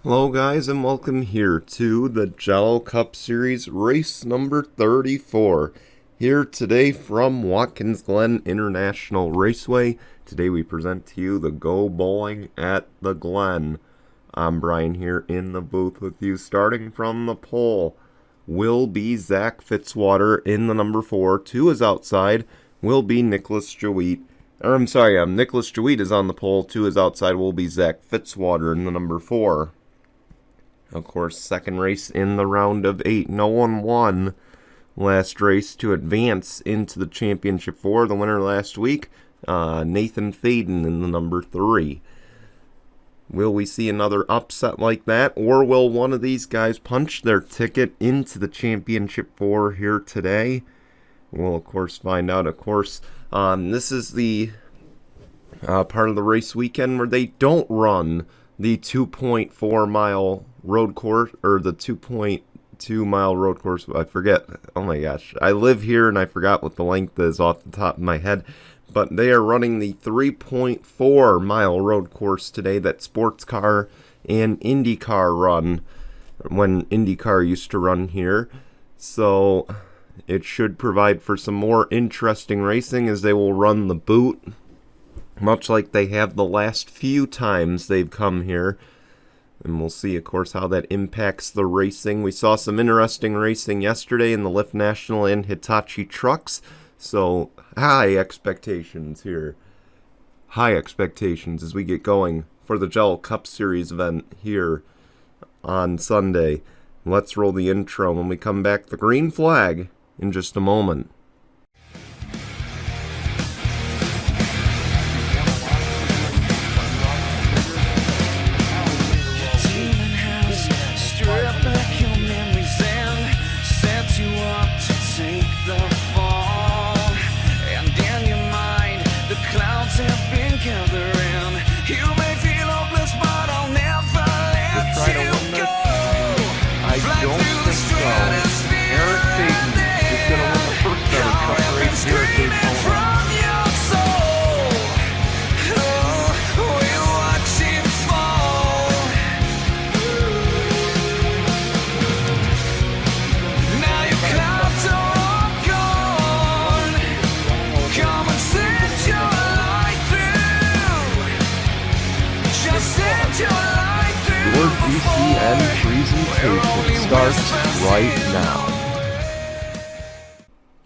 Hello guys and welcome here to the Jello Cup Series race number 34. Here today from Watkins Glen International Raceway. Today we present to you the GoBowling at the Glen. I'm Brian here in the booth with you. Starting from the pole will be Zach Fitzwater in the number 4. 2 is outside, will be Nicholas Jowett. Nicholas Jowett is on the pole. 2 is outside, will be Zach Fitzwater in the number 4. Of course, second race in the round of 8. No one won last race to advance into the championship 4. The winner last week, Nathan Faden in the number 3. Will we see another upset like that, or will one of these guys punch their ticket into the championship 4 here today? We'll, of course, find out. Of course, this is the part of the race weekend where they don't run the 2.4 mile road course, or the 2.2 mile road course. I forget. Oh my gosh. I live here and I forgot what the length is off the top of my head. But they are running the 3.4 mile road course today that sports car and IndyCar run when IndyCar used to run here. So it should provide for some more interesting racing as they will run the boot, much like they have the last few times they've come here. And we'll see, of course, how that impacts the racing. We saw some interesting racing yesterday in the Lift National and Hitachi trucks. So, high expectations here. High expectations as we get going for the Jello Cup Series event here on Sunday. Let's roll the intro. When we come back, the green flag in just a moment. DCN presentation starts right now.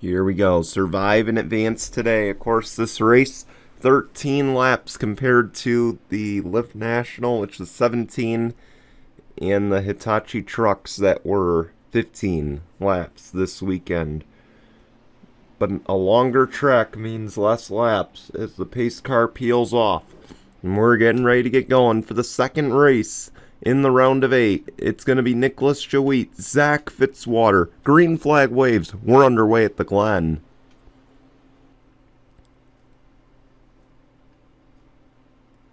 Here we go. Survive and advance today. Of course, this race, 13 laps compared to the Lift National, which was 17, and the Hitachi trucks that were 15 laps this weekend. But a longer track means less laps as the pace car peels off. And we're getting ready to get going for the second race in the round of 8. It's going to be Nicholas Jowett, Zach Fitzwater. Green flag waves. We're underway at the Glen.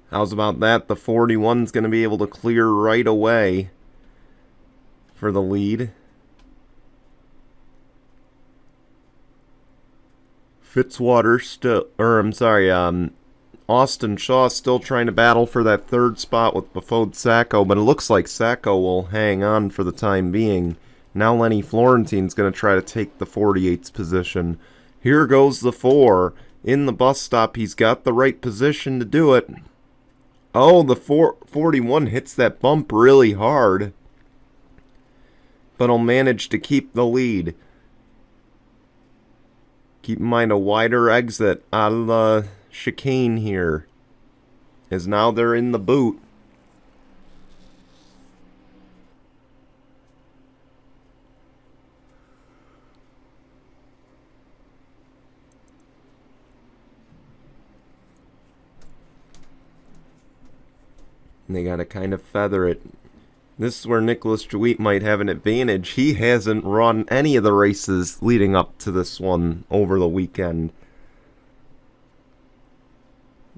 How's about that? The 41's going to be able to clear right away for the lead. Fitzwater Austin Shaw still trying to battle for that third spot with Bafode Sacco, but it looks like Sacco will hang on for the time being. Now Lenny Florentine's going to try to take the 48's position. Here goes the 4 in the bus stop. He's got the right position to do it. Oh, the 41 hits that bump really hard, but he'll manage to keep the lead. Keep in mind a wider exit out of the chicane here, as now they're in the boot. And they gotta kind of feather it. This is where Nicholas Jowett might have an advantage. He hasn't run any of the races leading up to this one over the weekend,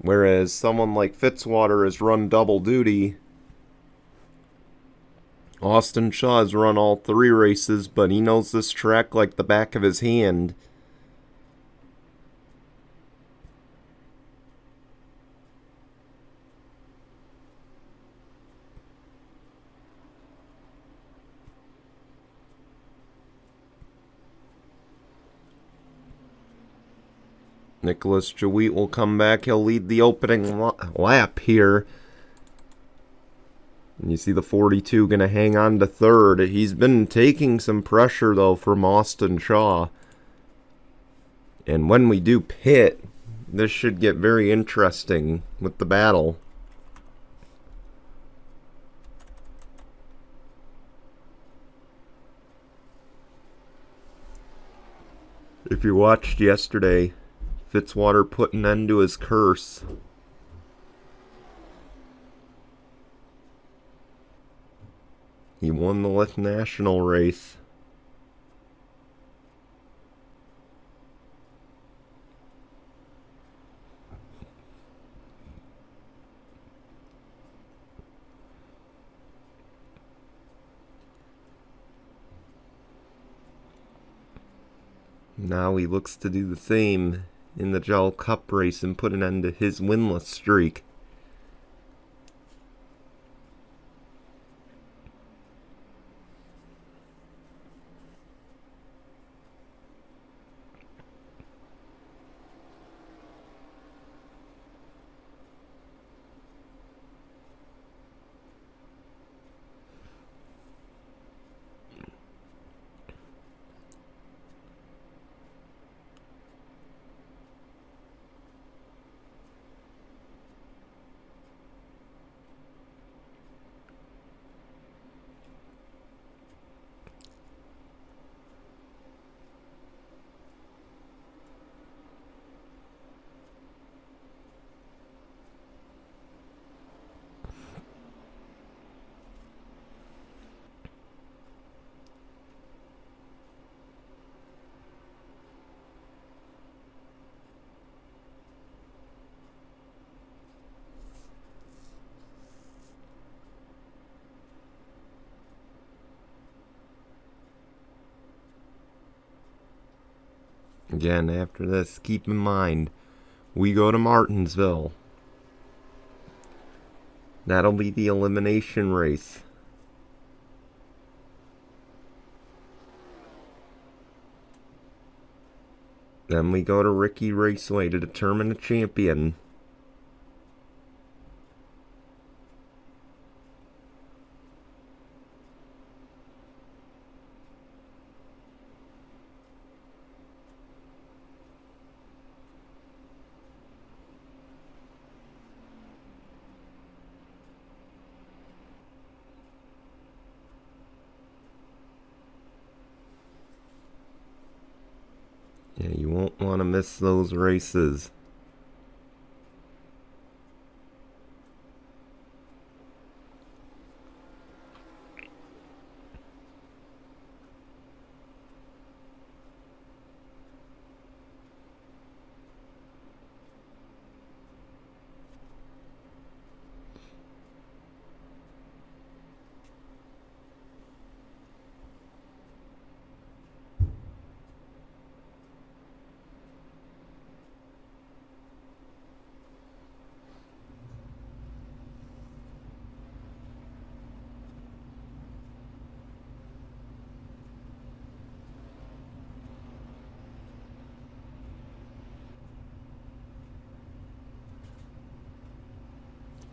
whereas someone like Fitzwater has run double duty. Austin Shaw has run all 3 races, but he knows this track like the back of his hand. Nicholas Jawit will come back. He'll lead the opening lap here. And you see the 42 going to hang on to third. He's been taking some pressure, though, from Austin Shaw. And when we do pit, this should get very interesting with the battle. If you watched yesterday, Fitzwater put an end to his curse. He won the Lith National race. Now he looks to do the same in the Jello Cup race and put an end to his winless streak. Again, after this, keep in mind, we go to Martinsville. That'll be the elimination race. Then we go to Ricky Raceway to determine a champion. Yeah, you won't want to miss those races.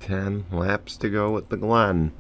Ten laps to go at the Glen.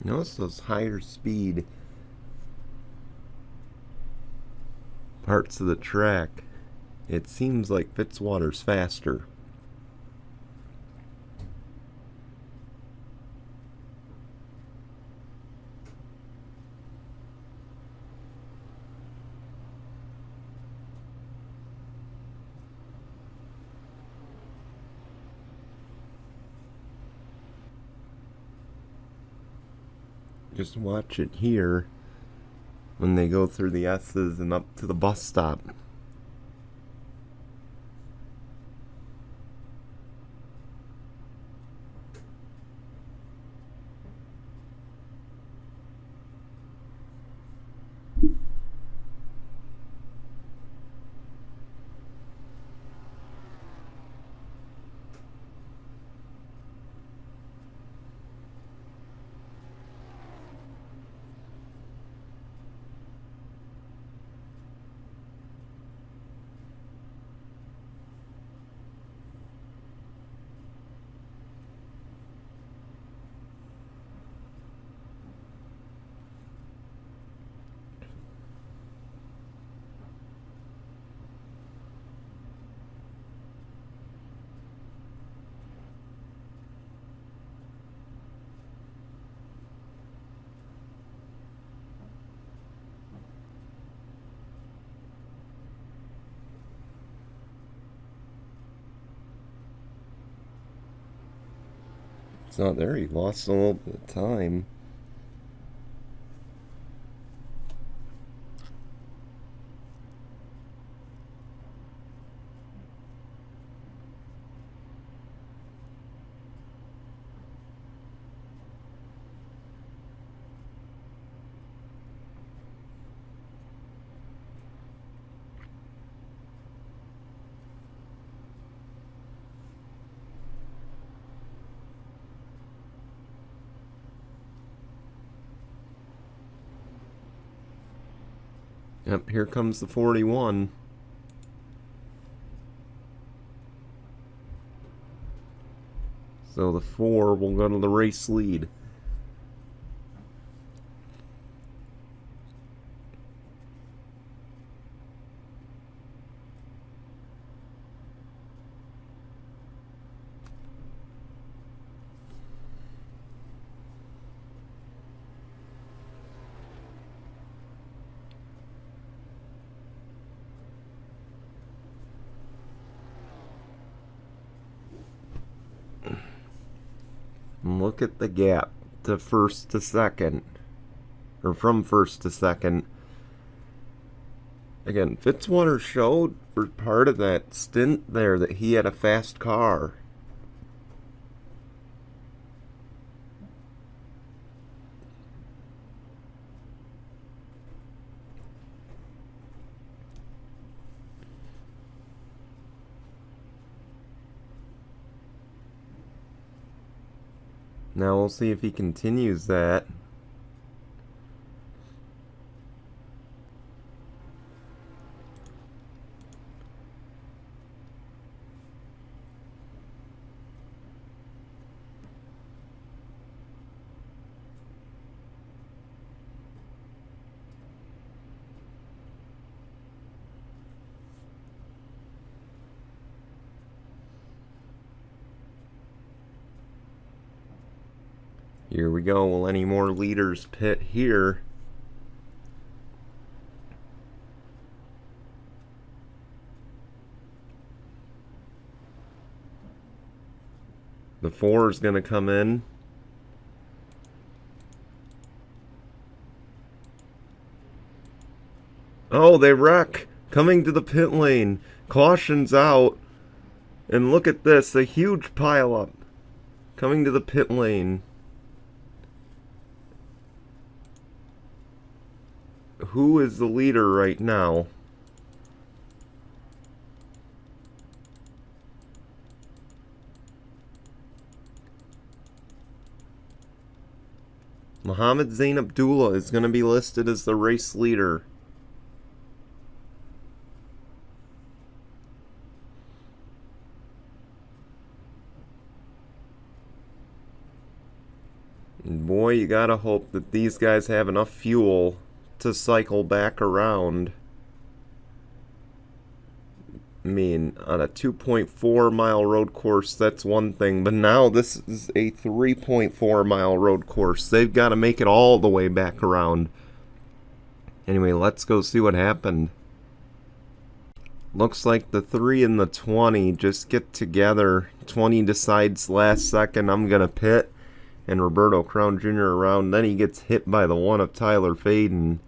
Notice those higher speed parts of the track. It seems like Fitzwater's faster. Just watch it here when they go through the S's and up to the bus stop. It's not there. He lost a little bit of time. Yep, here comes the 41. So the 4 will go to the race lead. Look at the gap to first to second, or from first to second. Again, Fitzwater showed for part of that stint there that he had a fast car. Now we'll see if he continues that. Here we go. Will any more leaders pit here? The 4 is going to come in. Oh, they wreck. Coming to the pit lane. Caution's out. And look at this. A huge pileup. Coming to the pit lane. Who is the leader right now? Mohammed Zain Abdullah is going to be listed as the race leader. And boy, way, you gotta hope that these guys have enough fuel to cycle back around. I mean, on a 2.4 mile road course, that's one thing, but now this is a 3.4 mile road course. They've got to make it all the way back around. Anyway, let's go see what happened. Looks like the 3 and the 20 just get together. 20 decides last second, I'm gonna pit, and Roberto Crown Jr. around. Then he gets hit by the 1 of Tyler Faden.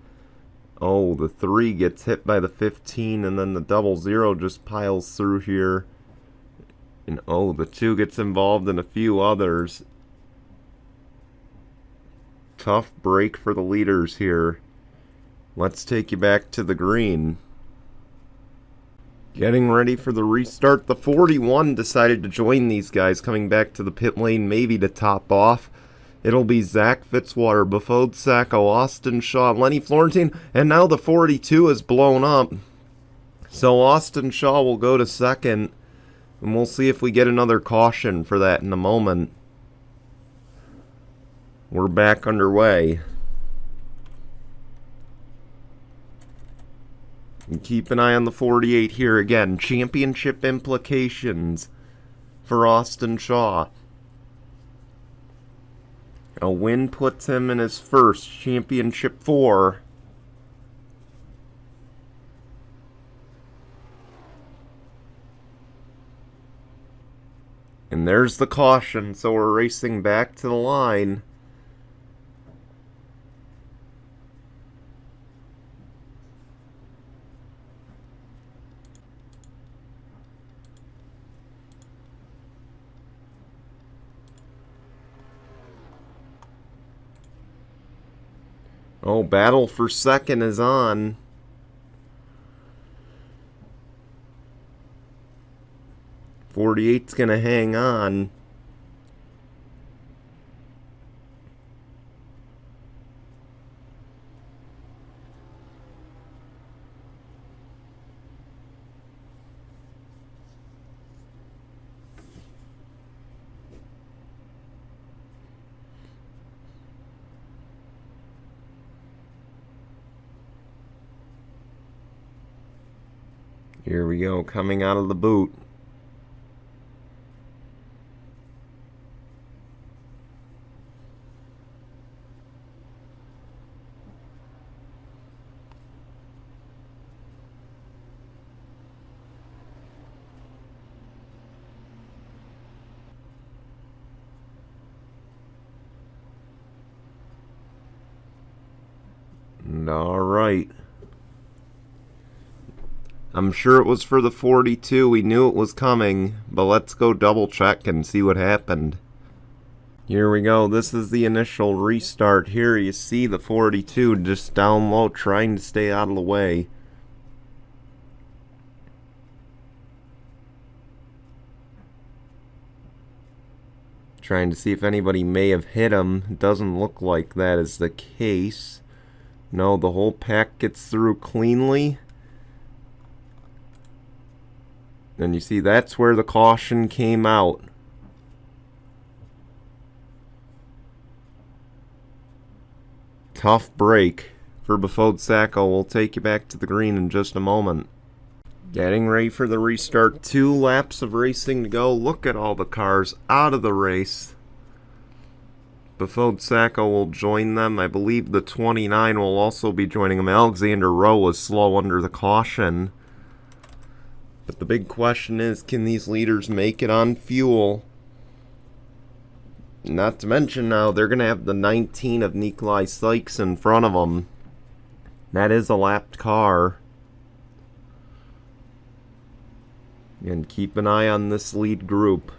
Oh, the 3 gets hit by the 15, and then the 00 just piles through here. And oh, the 2 gets involved in a few others. Tough break for the leaders here. Let's take you back to the green. Getting ready for the restart. The 41 decided to join these guys, coming back to the pit lane, maybe to top off. It'll be Zach Fitzwater, Befode Sacco, Austin Shaw, Lenny Florentine, and now the 42 is blown up. So Austin Shaw will go to second, and we'll see if we get another caution for that in a moment. We're back underway. And keep an eye on the 48 here again. Championship implications for Austin Shaw. A win puts him in his first championship 4. And there's the caution, so we're racing back to the line. Oh, battle for second is on. .48's gonna hang on. Here we go, coming out of the boot. All right. I'm sure it was for the 42. We knew it was coming, but let's go double check and see what happened. Here we go. This is the initial restart. Here you see the 42 just down low trying to stay out of the way. Trying to see if anybody may have hit him. It doesn't look like that is the case. No, the whole pack gets through cleanly. And you see that's where the caution came out. Tough break for Befode Sacco. We'll take you back to the green in just a moment. Getting ready for the restart. 2 laps of racing to go. Look at all the cars out of the race. Befode Sacco will join them. I believe the 29 will also be joining them. Alexander Rowe was slow under the caution. But the big question is, can these leaders make it on fuel? Not to mention now, they're going to have the 19 of Nikolai Sykes in front of them. That is a lapped car. And keep an eye on this lead group.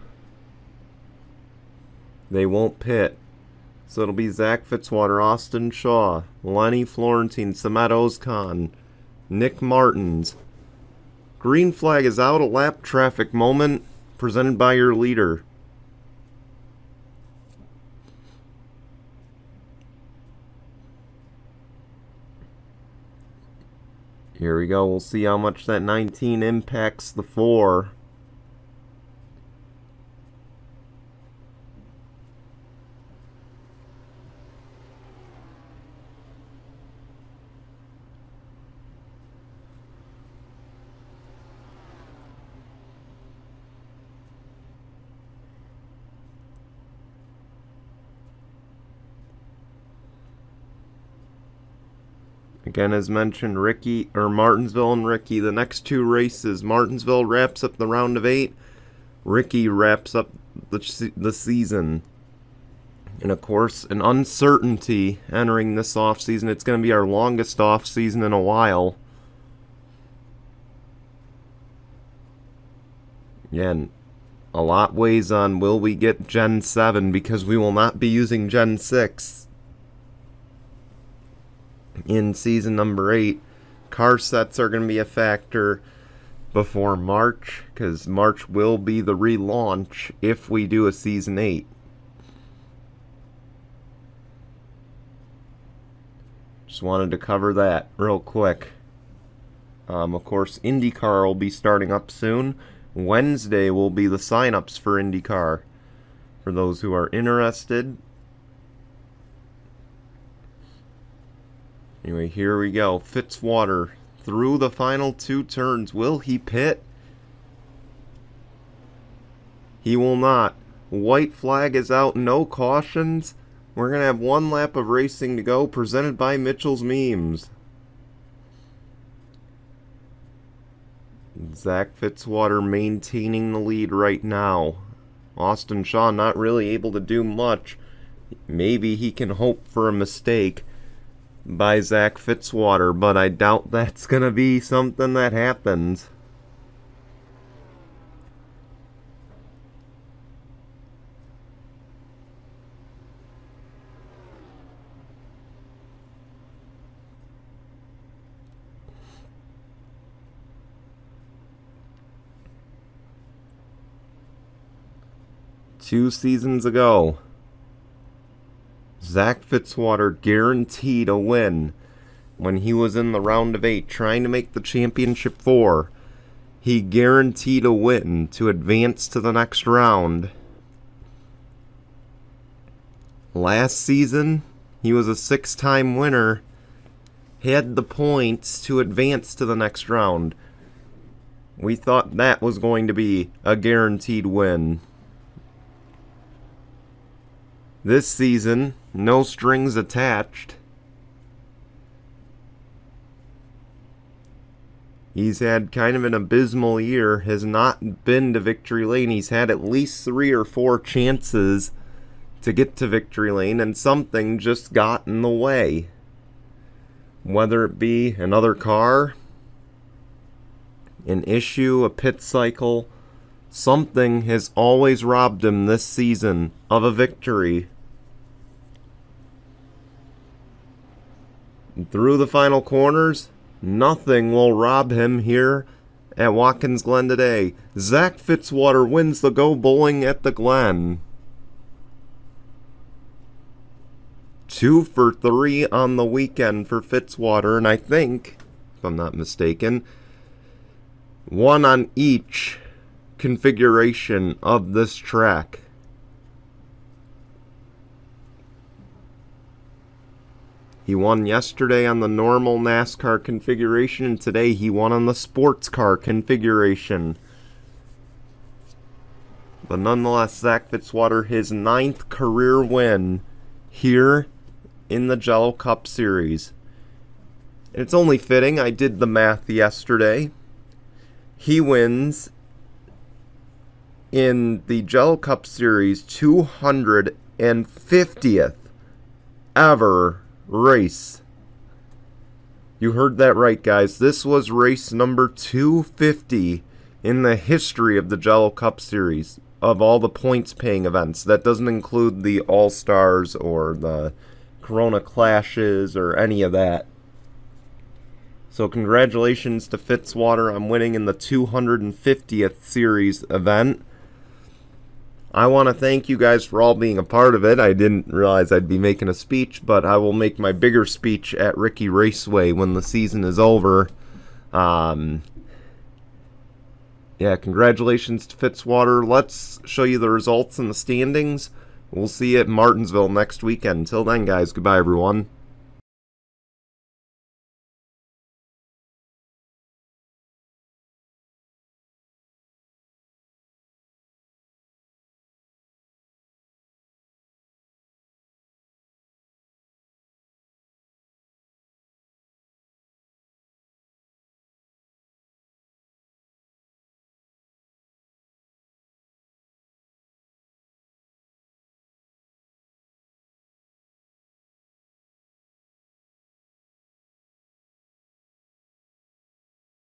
They won't pit. So it'll be Zach Fitzwater, Austin Shaw, Lenny Florentine, Samet Ozkan, Nick Martins. Green flag is out, a lap traffic moment presented by your leader. Here we go, we'll see how much that 19 impacts the 4. Again, as mentioned, Martinsville and Ricky, the next two races. Martinsville wraps up the round of 8. Ricky wraps up the season. And of course, an uncertainty entering this offseason. It's going to be our longest offseason in a while. Again, a lot weighs on will we get Gen 7 because we will not be using Gen 6 in season number 8. Car sets are going to be a factor before March, because March will be the relaunch if we do a season 8. Just wanted to cover that real quick. Of course, IndyCar will be starting up soon. Wednesday will be the sign-ups for IndyCar for those who are interested. Anyway, here we go. Fitzwater through the final 2 turns. Will he pit? He will not. White flag is out. No cautions. We're going to have 1 lap of racing to go, presented by Mitchell's Memes. Zach Fitzwater maintaining the lead right now. Austin Shaw not really able to do much. Maybe he can hope for a mistake by Zach Fitzwater, but I doubt that's going to be something that happens. Two seasons ago, Zach Fitzwater guaranteed a win when he was in the round of 8 trying to make the championship 4. He guaranteed a win to advance to the next round. Last season, he was a 6-time winner, had the points to advance to the next round. We thought that was going to be a guaranteed win. This season, no strings attached. He's had kind of an abysmal year, has not been to victory lane. He's had at least 3 or 4 chances to get to victory lane, and something just got in the way. Whether it be another car, an issue, a pit cycle, something has always robbed him this season of a victory. Through the final corners, nothing will rob him here at Watkins Glen today. Zach Fitzwater wins the GoBowling at the Glen. 2 for 3 on the weekend for Fitzwater, and I think, if I'm not mistaken, 1 on each configuration of this track. He won yesterday on the normal NASCAR configuration, and today he won on the sports car configuration. But nonetheless, Zach Fitzwater, his 9th career win here in the Jello Cup Series. And it's only fitting, I did the math yesterday. He wins in the Jello Cup Series 250th ever race. You heard that right, guys. This was race number 250 in the history of the Jello Cup Series of all the points-paying events. That doesn't include the All-Stars or the Corona Clashes or any of that. So congratulations to Fitzwater on winning in the 250th series event. I want to thank you guys for all being a part of it. I didn't realize I'd be making a speech, but I will make my bigger speech at Ricky Raceway when the season is over. Yeah, congratulations to Fitzwater. Let's show you the results and the standings. We'll see you at Martinsville next weekend. Until then, guys, goodbye, everyone.